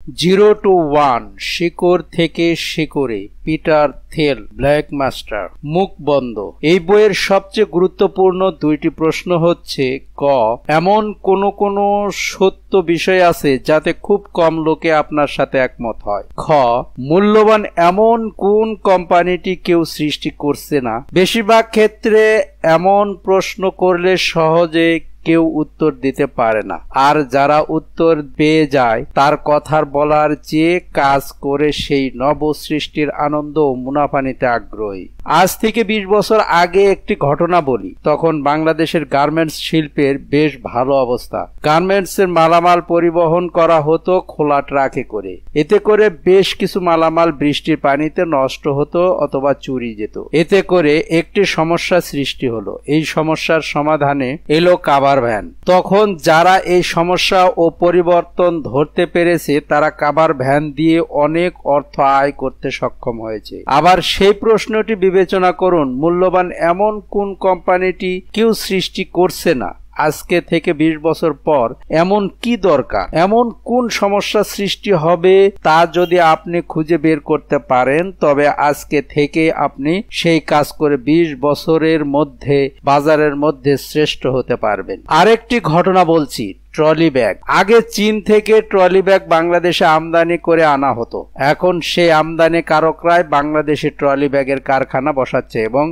Zero two one, শিকড় থেকে শিকড়ে, পিটার থেল, ব্ল্যাক মাস্টার। মুখ বন্ধ। এই বইয়ের সবচেয়ে গুরুত্বপূর্ণ দুইটি প্রশ্ন হচ্ছে ক, এমন কোন সত্য বিষয় আছে যাতে খুব কম লোকে আপনার সাথে একমত হয়। খ, মূল্যবান এমন কোন কোম্পানিটি কেউ সৃষ্টি করছে না। বেশিরভাগ ক্ষেত্রে এমন প্রশ্ন করলে সহজে কেউ উত্তর দিতে পারে না, আর যারা উত্তর পেয়ে যায় তার কথার বলার চেয়ে কাজ করে সেই নব সৃষ্টির আনন্দ ও মুনাফা নিতে আগ্রহী। আজ থেকে 20 বছর আগে একটি ঘটনা বলি। তখন বাংলাদেশের গার্মেন্টস শিল্পের বেশ ভালো অবস্থা। গার্মেন্টসের মালামাল পরিবহন করা হতো খোলা ট্রাকে করে। এতে করে বেশ কিছু মালামাল বৃষ্টির পানিতে নষ্ট হতো অথবা চুরি যেত। এতে করে একটি সমস্যা সৃষ্টি হলো। এই সমস্যার সমাধানে এলো কাভার ভ্যান। তখন যারা এই সমস্যা ও পরিবর্তন ধরতে পেরেছে তারা কাভার ভ্যান দিয়ে অনেক অর্থ আয় করতে সক্ষম হয়েছে। আবার সেই প্রশ্নটি বিবেচনা করুন, মূল্যবান এমন কোন কোম্পানিটি কেউ সৃষ্টি করছে না। আজকে থেকে 20 বছর পর এমন কি দরকার, এমন কোন সমস্যা সৃষ্টি হবে তা যদি আপনি খুঁজে বের করতে পারেন, তবে আজকে থেকে আপনি সেই কাজ করে 20 বছরের মধ্যে বাজারের মধ্যে শ্রেষ্ঠ হতে পারবেন। আরেকটি ঘটনা বলছি। Trolley bag. আগে চীন থেকে ট্রলি ব্যাগ বাংলাদেশে আমদানি করে আনা হতো। এখন সেই আমদানিকারকরাই বাংলাদেশে ট্রলি ব্যাগের কারখানা বসাচ্ছে এবং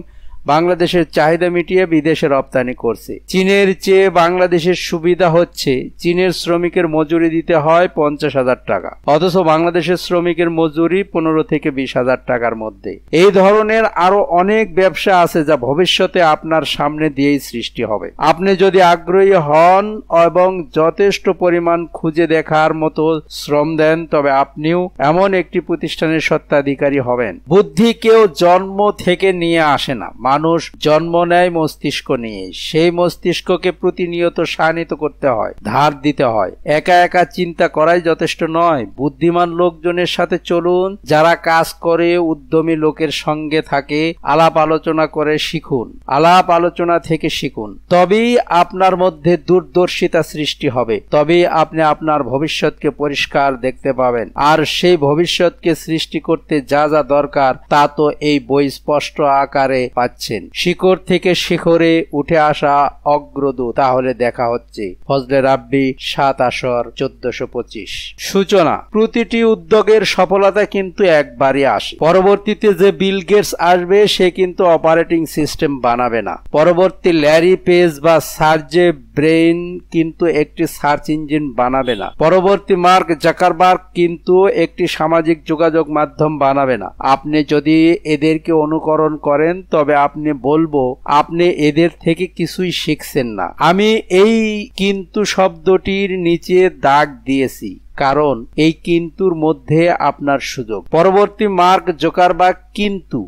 বাংলাদেশের চাহিদা মিটিয়ে বিদেশে রপ্তানি করছে। চীনের চেয়ে বাংলাদেশের সুবিধা হচ্ছে চীনের শ্রমিকের মজুরি দিতে হয় 50,000 টাকা, অথচ বাংলাদেশের শ্রমিকের মজুরি 15 থেকে 20,000 টাকার মধ্যে। এই ধরনের আরো অনেক ব্যবসা আছে যা ভবিষ্যতে আপনার সামনে দিয়েই সৃষ্টি হবে। আপনি যদি আগ্রহী হন এবং যথেষ্ট পরিমাণ খুঁজে দেখার মতো শ্রম দেন, তবে আপনিও এমন একটি প্রতিষ্ঠানের স্বত্বাধিকারী হবেন। বুদ্ধি কেউ জন্ম থেকে নিয়ে আসে না, মানুষ জন্ম নেয় মস্তিষ্ক নিয়ে। সেই মস্তিষ্ককে প্রতিনিয়ত শানিত করতে হয়, ধার দিতে হয়। একা একা চিন্তা করাই যথেষ্ট নয়। বুদ্ধিমান লোকজনের সাথে চলুন, যারা কাজ করে, উদ্যমী লোকের সঙ্গে থাকে, আলাপ আলোচনা করে শিখুন। আলাপ আলোচনা থেকে শিখুন, তবেই আপনার মধ্যে দূরদর্শিতা সৃষ্টি হবে। তবেই আপনি আপনার ভবিষ্যৎকে পরিষ্কার দেখতে পাবেন। আর সেই ভবিষ্যৎকে সৃষ্টি করতে যা যা দরকার তা তো এই বই স্পষ্ট আকারে পাচ্ছেন। শিকড় থেকে শিখরে উঠে আসা অগ্রদূত। তাহলে দেখা হচ্ছে। ফজলে রাব্বি, 7/14/1425। সূচনা। প্রতিটি উদ্যোগের সফলতা কিন্তু একবারই আসে। পরবর্তীতে যে বিল গেটস আসবে সে কিন্তু অপারেটিং সিস্টেম বানাবে না। পরবর্তী ল্যারি পেজ বা সার্জে ব্রেইন কিন্তু একটি সার্চ ইঞ্জিন বানাবে না। পরবর্তী মার্ক জাকারবার্গ কিন্তু একটি সামাজিক যোগাযোগ মাধ্যম বানাবে না। আপনি যদি এদেরকে অনুকরণ করেন তবে আপনি বলবো আপনি এদের থেকে কিছুই শিখছেন না। আমি এই কিন্তু শব্দটির নিচে দাগ দিয়েছি, কারণ এই কিন্তুর মধ্যে আপনার সুযোগ। পরবর্তী মার্ক জাকারবার্গ কিন্তু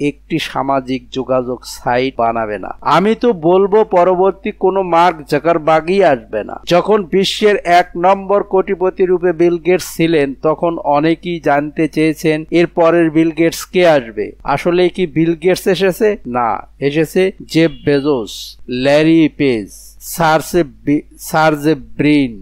একটি সামাজিক যোগাযোগ সাইট বানাবে না। আমি তো বলবো পরবর্তী কোনো মার্ক জাকারবার্গই আসবে না। যখন বিশ্বের 1 নম্বর কোটিপতি রূপে বিল গেটস ছিলেন তখন অনেকেই জানতে চেয়েছেন এর পরের বিল গেটস কে আসবে। আসলে কি বিল গেটস এসেছে? না, এসেছে Jeff Bezos, Larry Page, Sergey Brin,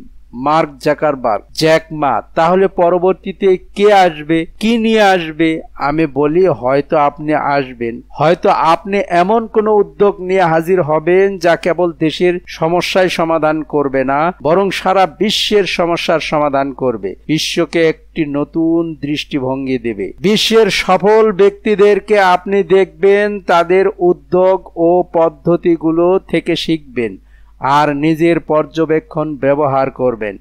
Mark Zuckerberg, Jack Ma. তাহলে পরবর্তীতে কে আসবে, কি নিয়ে আসবে? আমি বলি হয়তো আপনি আসবেন। হয়তো আপনি এমন কোন উদ্যোগ নিয়ে হাজির হবেন যা কেবল দেশের সমস্যায় সমাধান করবে না, বরং সারা বিশ্বের সমস্যার সমাধান করবে। বিশ্বকে একটি নতুন দৃষ্টিভঙ্গি দেবে। বিশ্বের সফল ব্যক্তিদেরকে আপনি দেখবেন, তাদের উদ্যোগ ও পদ্ধতিগুলো থেকে শিখবেন আর নিজের পর্যবেক্ষণ ব্যবহার করবেন।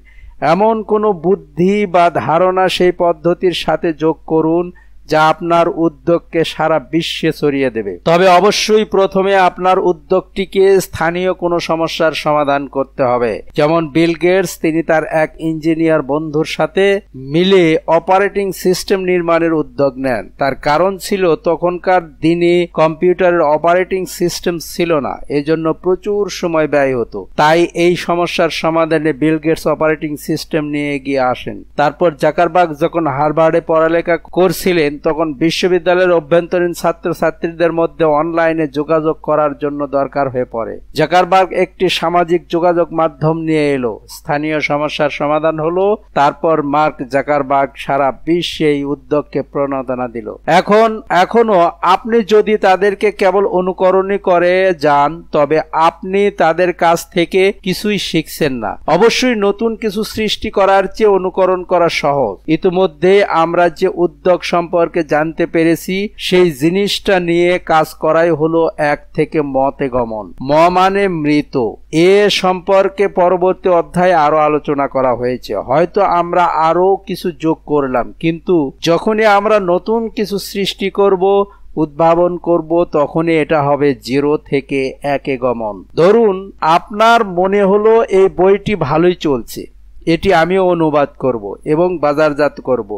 এমন কোনো বুদ্ধি বা ধারণা সেই পদ্ধতির সাথে যোগ করুন যা আপনার উদ্যোগকে সারা বিশ্বে ছড়িয়ে দেবে। তবে অবশ্যই প্রথমে আপনার উদ্যোগটিকে স্থানীয় কোনো সমস্যার সমাধান করতে হবে। যেমন বিল গেটস, তিনি তার এক ইঞ্জিনিয়ার বন্ধুর সাথে মিলে অপারেটিং সিস্টেম নির্মাণের উদ্যোগ নেন। তার কারণ ছিল তখনকার দিনে কম্পিউটারের অপারেটিং সিস্টেম ছিল না, এজন্য প্রচুর সময় ব্যয় হতো। তাই এই সমস্যার সমাধানে বিল গেটস অপারেটিং সিস্টেম নিয়ে এগিয়ে আসেন। তারপর জাকারবার্গ যখন হার্ভার্ডে পড়ালেখা করছিলেন তখন বিশ্ববিদ্যালয়ের অভ্যন্তরীণ ছাত্রছাত্রীদের মধ্যে অনলাইনে যোগাযোগ করার জন্য দরকার হয়ে পড়ে। জাকারবার্গ একটি সামাজিক যোগাযোগ মাধ্যম নিয়ে এলো। স্থানীয় সমস্যার সমাধান হলো। তারপর মার্ক জাকারবার্গ সারা বিশ্বে এই উদ্যোগকে প্রণোদনা দিল। এখনো আপনি যদি তাদেরকে কেবল অনুকরণই করে যান, তবে আপনি তাদের কাছ থেকে কিছুই শিখছেন না। অবশ্যই নতুন কিছু সৃষ্টি করার চেয়ে অনুকরণ করা সহজ। ইতিমধ্যে আমরা যে উদ্যোগ সম্পর্কে জানতে পেরেছি, সেই জিনিসটা নিয়ে কাজ করাই হলো এক থেকে মতে গমন। মানে মৃত। এ সম্পর্কে পরবর্তী অধ্যায়ে আরো আলোচনা করা হয়েছে। হয়তো আমরা আরো কিছু যোগ করলাম, কিন্তু যখনই আমরা নতুন কিছু সৃষ্টি করব, উদ্ভাবন করব, তখনই এটা হবে 0 থেকে 1-এ গমন। ধরুন আপনার মনে হলো এই বইটি ভালোই চলছে, এটি আমিও অনুবাদ করব এবং বাজারজাত করব।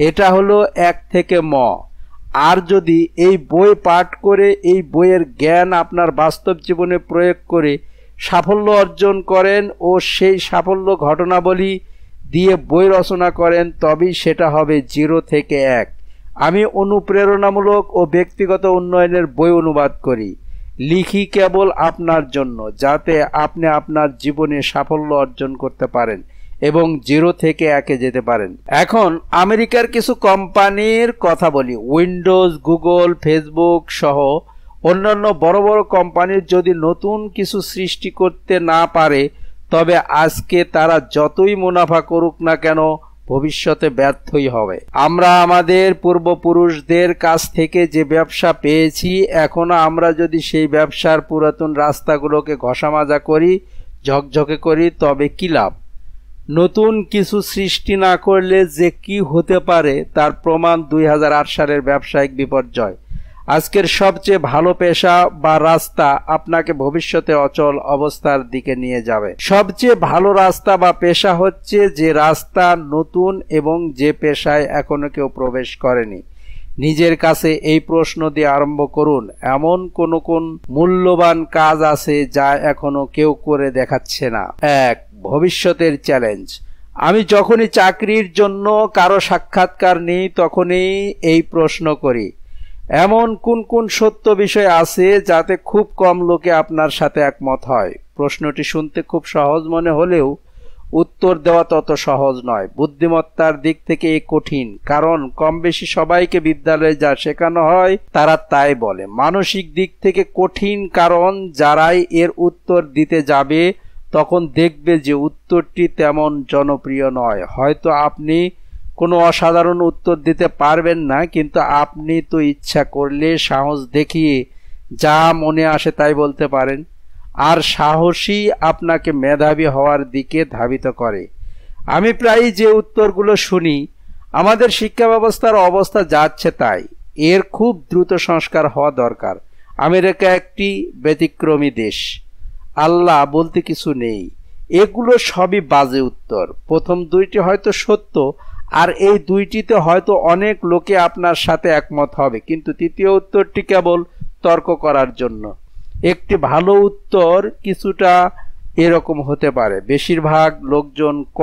এটা হলো 1 থেকে ম। আর যদি এই বই পাঠ করে এই বইয়ের জ্ঞান আপনার বাস্তব জীবনে প্রয়োগ করে সাফল্য অর্জন করেন ও সেই সাফল্য ঘটনাবলী দিয়ে বই রচনা করেন, তবেই সেটা হবে 0 থেকে 1। আমি অনুপ্রেরণামূলক ও ব্যক্তিগত উন্নয়নের বই অনুবাদ করি, লিখি কেবল আপনার জন্য, যাতে আপনি আপনার জীবনে সাফল্য অর্জন করতে পারেন এবং 0 থেকে 1-এ যেতে পারেন। এখন আমেরিকার কিছু কোম্পানির কথা বলি। উইন্ডোজ, গুগল, ফেসবুক সহ অন্যান্য বড় বড় কোম্পানির যদি নতুন কিছু সৃষ্টি করতে না পারে, তবে আজকে তারা যতই মুনাফা করুক না কেন, ভবিষ্যতে ব্যর্থই হবে। আমরা আমাদের পূর্বপুরুষদের কাছ থেকে যে ব্যবসা পেয়েছি, এখনো আমরা যদি সেই ব্যবসার পুরাতন রাস্তাগুলোকে ঘষামাজা করি, ঝকঝকে করি, তবে কি লাভ? নতুন কিছু সৃষ্টি না করলে যে কি হতে পারে তার প্রমাণ 2008 সালের ব্যবসায়িক বিপর্যয়। আজকের সবচেয়ে ভালো পেশা বা রাস্তা আপনাকে ভবিষ্যতে অচল অবস্থার দিকে নিয়ে যাবে। সবচেয়ে ভালো রাস্তা বা পেশা হচ্ছে যে রাস্তা নতুন এবং যে পেশায় এখনো কেউ প্রবেশ করেনি। নিজের কাছে এই প্রশ্ন দিয়ে আরম্ভ করুন, এমন কোন মূল্যবান কাজ আছে যা এখনো কেউ করে দেখাচ্ছে না? 1. ভবিষ্যতের চ্যালেঞ্জ। আমি যখনই চাকরির জন্য কারো সাক্ষাৎকার নিই, তখনই এই প্রশ্ন করি, এমন কোন সত্য বিষয় আছে যাতে খুব কম লোকে আপনার সাথে একমত হয়? প্রশ্নটি শুনতে খুব সহজ মনে হলেও উত্তর দেওয়া তত সহজ নয়। বুদ্ধিমত্তার দিক থেকে এ কঠিন, কারণ কম বেশি সবাইকে বিদ্যালয়ে যা শেখানো হয় তারা তাই বলে। মানসিক দিক থেকে কঠিন, কারণ যারাই এর উত্তর দিতে যাবে তখন দেখবে যে উত্তরটি তেমন জনপ্রিয় নয়। হয়তো আপনি কোনো অসাধারণ উত্তর দিতে পারবেন না, কিন্তু আপনি তো ইচ্ছা করলে সাহস দেখিয়ে যা মনে আসে তাই বলতে পারেন। আর সাহসী আপনাকে মেধাবী হওয়ার দিকে ধাবিত করে। আমি প্রায়ই যে উত্তরগুলো শুনি, আমাদের শিক্ষা ব্যবস্থার অবস্থা যাচ্ছে তাই, এর খুব দ্রুত সংস্কার হওয়া দরকার। আমেরিকা একটি ব্যতিক্রমী দেশ, আল্লাহ বলতে কিছু নেই। এগুলো সবই বাজে উত্তর। প্রথম দুইটি হয়তো সত্য, আর এই দুইটিতে হয়তো অনেক লোকে আপনার সাথে একমত হবে, কিন্তু তৃতীয় উত্তরটি কেবল তর্ক করার জন্য। একটি ভালো উত্তর কিছুটা এরকম হতে পারে, বেশিরভাগ লোকজন ক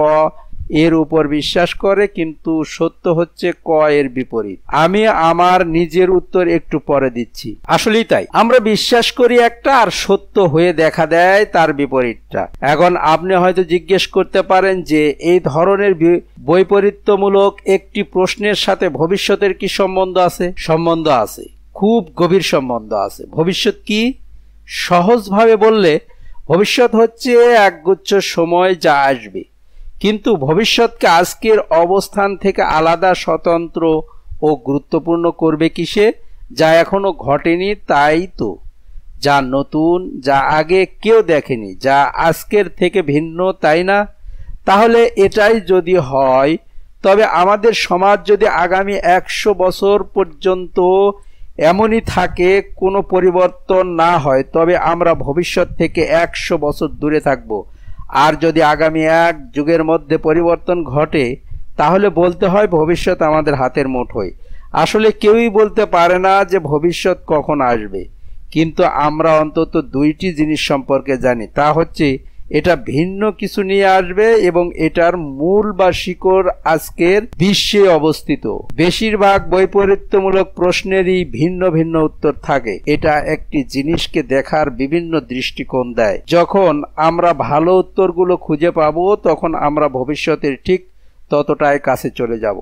এর উপর বিশ্বাস করে, কিন্তু সত্য হচ্ছে ক এর বিপরীত। আমি আমার নিজের উত্তর একটু পরে দিচ্ছি। আসলেই তাই, আমরা বিশ্বাস করি একটা, আর সত্য হয়ে দেখা দেয় তার বিপরীতটা। এখন আপনি হয়তো জিজ্ঞেস করতে পারেন যে এই ধরনের বৈপরীত্যমূলক একটি প্রশ্নের সাথে ভবিষ্যতের কি সম্বন্ধ আছে? সম্বন্ধ আছে, খুব গভীর সম্বন্ধ আছে। ভবিষ্যৎ কি? সহজভাবে বললে ভবিষ্যৎ হচ্ছে একগুচ্ছ সময় যা আসবে, কিন্তু ভবিষ্যৎকে আজকের অবস্থান থেকে আলাদা, স্বতন্ত্র ও গুরুত্বপূর্ণ করবে কিসে? যা এখনো ঘটেনি, তাই তো। যা নতুন, যা আগে কেউ দেখেনি, যা আজকের থেকে ভিন্ন, তাই না? তাহলে এটাই যদি হয়, তবে আমাদের সমাজ যদি আগামী 100 বছর পর্যন্ত এমনই থাকে, কোনো পরিবর্তন না হয়, তবে আমরা ভবিষ্যৎ থেকে 100 বছর দূরে থাকব। আর যদি আগামী 1 যুগের মধ্যে পরিবর্তন ঘটে, তাহলে বলতে হয় ভবিষ্যৎ আমাদের হাতের মুঠোয়। আসলে কেউই বলতে পারে না যে ভবিষ্যৎ কখন আসবে, কিন্তু আমরা অন্তত দুইটি জিনিস সম্পর্কে জানি, তা হচ্ছে এটা ভিন্ন কিছু নিয়ে আসবে এবং এটার মূল বা শিকড় আজকের বিশ্বে অবস্থিত। বেশিরভাগ বৈপরীত্যমূলক প্রশ্নেরই ভিন্ন ভিন্ন উত্তর থাকে। এটা একটি জিনিসকে দেখার বিভিন্ন দৃষ্টিকোণ দেয়। যখন আমরা ভালো উত্তরগুলো খুঁজে পাবো তখন আমরা ভবিষ্যতের ঠিক ততটাই কাছে চলে যাব।